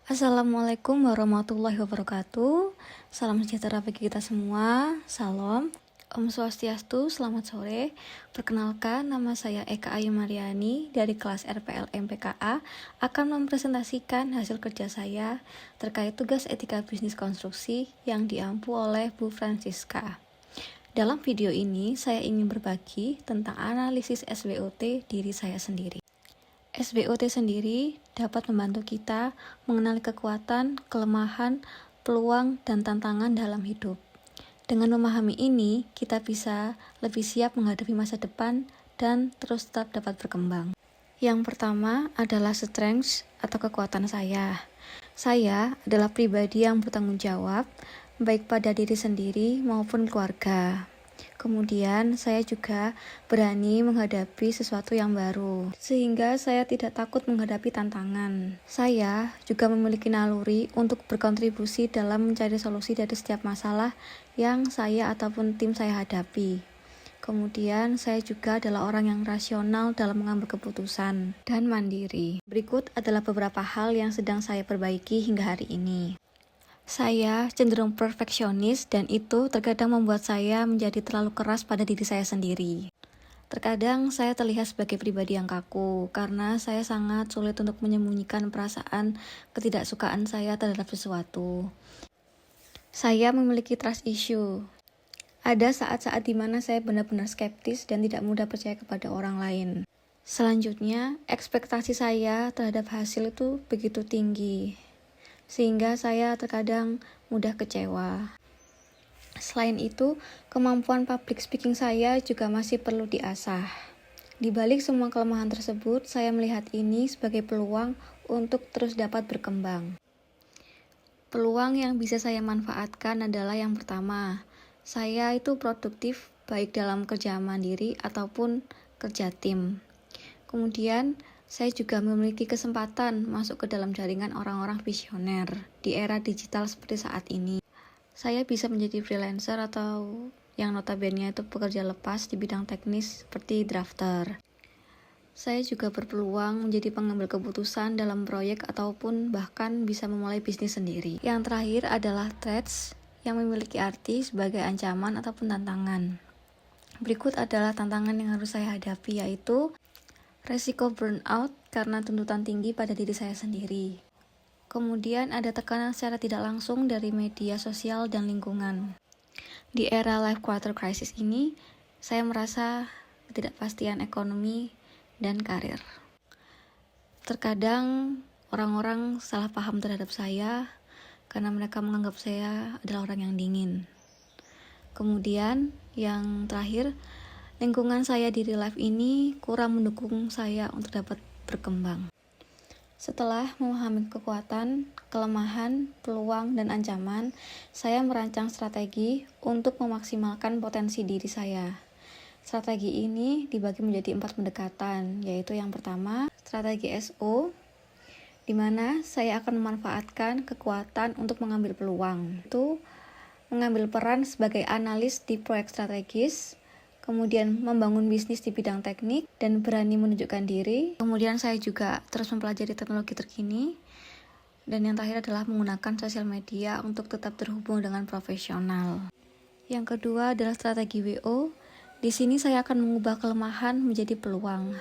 Assalamualaikum warahmatullahi wabarakatuh. Salam sejahtera bagi kita semua. Salam. Om Swastiastu, selamat sore. Perkenalkan, nama saya Eka Ayu Mariani dari kelas RPL MPKA akan mempresentasikan hasil kerja saya terkait tugas etika bisnis konstruksi yang diampu oleh Bu Francisca. Dalam video ini, saya ingin berbagi tentang analisis SWOT diri saya sendiri. SWOT sendiri dapat membantu kita mengenali kekuatan, kelemahan, peluang, dan tantangan dalam hidup. Dengan memahami ini, kita bisa lebih siap menghadapi masa depan dan terus tetap dapat berkembang. Yang pertama adalah strengths atau kekuatan saya. Saya adalah pribadi yang bertanggung jawab, baik pada diri sendiri maupun keluarga. Kemudian saya juga berani menghadapi sesuatu yang baru, sehingga saya tidak takut menghadapi tantangan. Saya juga memiliki naluri untuk berkontribusi dalam mencari solusi dari setiap masalah yang saya ataupun tim saya hadapi. Kemudian saya juga adalah orang yang rasional dalam mengambil keputusan dan mandiri. Berikut adalah beberapa hal yang sedang saya perbaiki hingga hari ini. Saya cenderung perfeksionis dan itu terkadang membuat saya menjadi terlalu keras pada diri saya sendiri. Terkadang saya terlihat sebagai pribadi yang kaku karena saya sangat sulit untuk menyembunyikan perasaan ketidaksukaan saya terhadap sesuatu. Saya memiliki trust issue. Ada saat-saat di mana saya benar-benar skeptis dan tidak mudah percaya kepada orang lain. Selanjutnya, ekspektasi saya terhadap hasil itu begitu tinggi, sehingga saya terkadang mudah kecewa. Selain itu, kemampuan public speaking saya juga masih perlu diasah. Di balik semua kelemahan tersebut, saya melihat ini sebagai peluang untuk terus dapat berkembang. Peluang yang bisa saya manfaatkan adalah yang pertama, saya itu produktif baik dalam kerja mandiri ataupun kerja tim. Kemudian, saya juga memiliki kesempatan masuk ke dalam jaringan orang-orang visioner di era digital seperti saat ini. Saya bisa menjadi freelancer atau yang notabene itu pekerja lepas di bidang teknis seperti drafter. Saya juga berpeluang menjadi pengambil keputusan dalam proyek ataupun bahkan bisa memulai bisnis sendiri. Yang terakhir adalah threats yang memiliki arti sebagai ancaman ataupun tantangan. Berikut adalah tantangan yang harus saya hadapi, yaitu resiko burnout karena tuntutan tinggi pada diri saya sendiri. Kemudian ada tekanan secara tidak langsung dari media sosial dan lingkungan. Di era life quarter crisis ini, saya merasa ketidakpastian ekonomi dan karir. Terkadang orang-orang salah paham terhadap saya karena mereka menganggap saya adalah orang yang dingin. Kemudian yang terakhir, lingkungan saya di real life ini kurang mendukung saya untuk dapat berkembang. Setelah memahami kekuatan, kelemahan, peluang, dan ancaman, saya merancang strategi untuk memaksimalkan potensi diri saya. Strategi ini dibagi menjadi 4 pendekatan, yaitu yang pertama, strategi SO, di mana saya akan memanfaatkan kekuatan untuk mengambil peluang. Itu mengambil peran sebagai analis di proyek strategis, kemudian membangun bisnis di bidang teknik dan berani menunjukkan diri. Kemudian saya juga terus mempelajari teknologi terkini. Dan yang terakhir adalah menggunakan sosial media untuk tetap terhubung dengan profesional. Yang kedua adalah strategi WO. Di sini saya akan mengubah kelemahan menjadi peluang.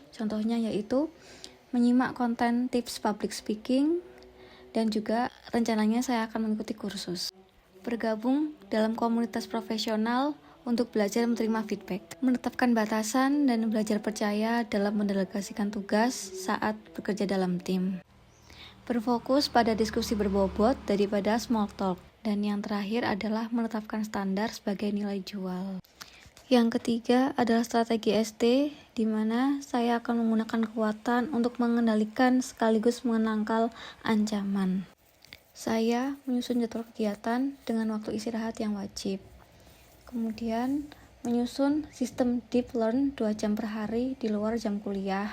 Contohnya yaitu menyimak konten tips public speaking dan juga rencananya saya akan mengikuti kursus. Bergabung dalam komunitas profesional untuk belajar menerima feedback, menetapkan batasan, dan belajar percaya dalam mendelegasikan tugas saat bekerja dalam tim. Berfokus pada diskusi berbobot daripada small talk. Dan yang terakhir adalah menetapkan standar sebagai nilai jual. Yang ketiga adalah strategi ST, di mana saya akan menggunakan kekuatan untuk mengendalikan sekaligus menangkal ancaman. Saya menyusun jadwal kegiatan dengan waktu istirahat yang wajib. Kemudian menyusun sistem deep learn 2 jam per hari di luar jam kuliah.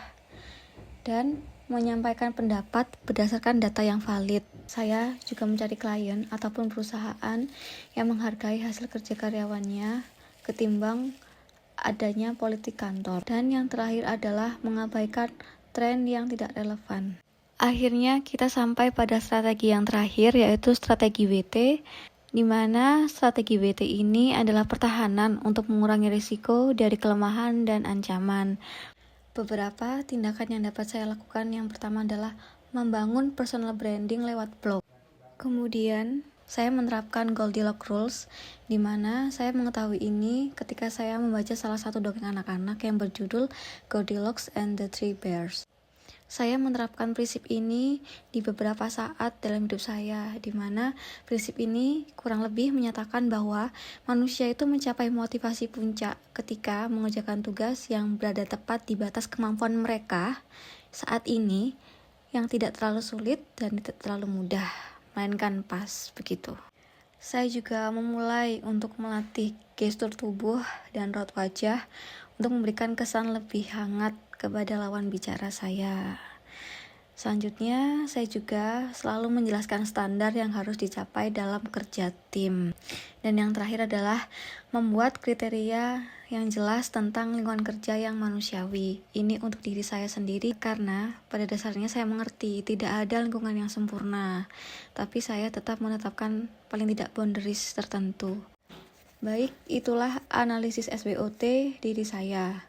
Dan menyampaikan pendapat berdasarkan data yang valid. Saya juga mencari klien ataupun perusahaan yang menghargai hasil kerja karyawannya ketimbang adanya politik kantor. Dan yang terakhir adalah mengabaikan tren yang tidak relevan. Akhirnya kita sampai pada strategi yang terakhir, yaitu strategi WT, di mana strategi WT ini adalah pertahanan untuk mengurangi risiko dari kelemahan dan ancaman. Beberapa tindakan yang dapat saya lakukan, yang pertama adalah membangun personal branding lewat blog. Kemudian, saya menerapkan Goldilocks Rules, di mana saya mengetahui ini ketika saya membaca salah satu dongeng anak-anak yang berjudul Goldilocks and the Three Bears. Saya menerapkan prinsip ini di beberapa saat dalam hidup saya, di mana prinsip ini kurang lebih menyatakan bahwa manusia itu mencapai motivasi puncak ketika mengerjakan tugas yang berada tepat di batas kemampuan mereka saat ini, yang tidak terlalu sulit dan tidak terlalu mudah, melainkan pas begitu. Saya juga memulai untuk melatih gestur tubuh dan raut wajah untuk memberikan kesan lebih hangat kepada lawan bicara saya. Selanjutnya, saya juga selalu menjelaskan standar yang harus dicapai dalam kerja tim. Dan yang terakhir adalah membuat kriteria yang jelas tentang lingkungan kerja yang manusiawi. Ini untuk diri saya sendiri karena pada dasarnya saya mengerti tidak ada lingkungan yang sempurna. Tapi saya tetap menetapkan paling tidak boundaries tertentu. Baik, itulah analisis SWOT diri saya.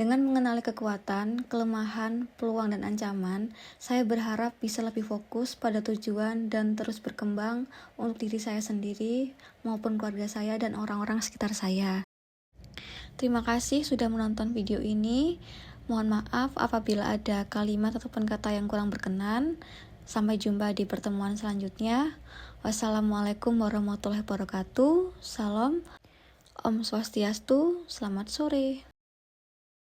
Dengan mengenali kekuatan, kelemahan, peluang, dan ancaman, saya berharap bisa lebih fokus pada tujuan dan terus berkembang untuk diri saya sendiri maupun keluarga saya dan orang-orang sekitar saya. Terima kasih sudah menonton video ini. Mohon maaf apabila ada kalimat ataupun kata yang kurang berkenan. Sampai jumpa di pertemuan selanjutnya. Wassalamualaikum warahmatullahi wabarakatuh. Salam. Om Swastiastu. Selamat sore.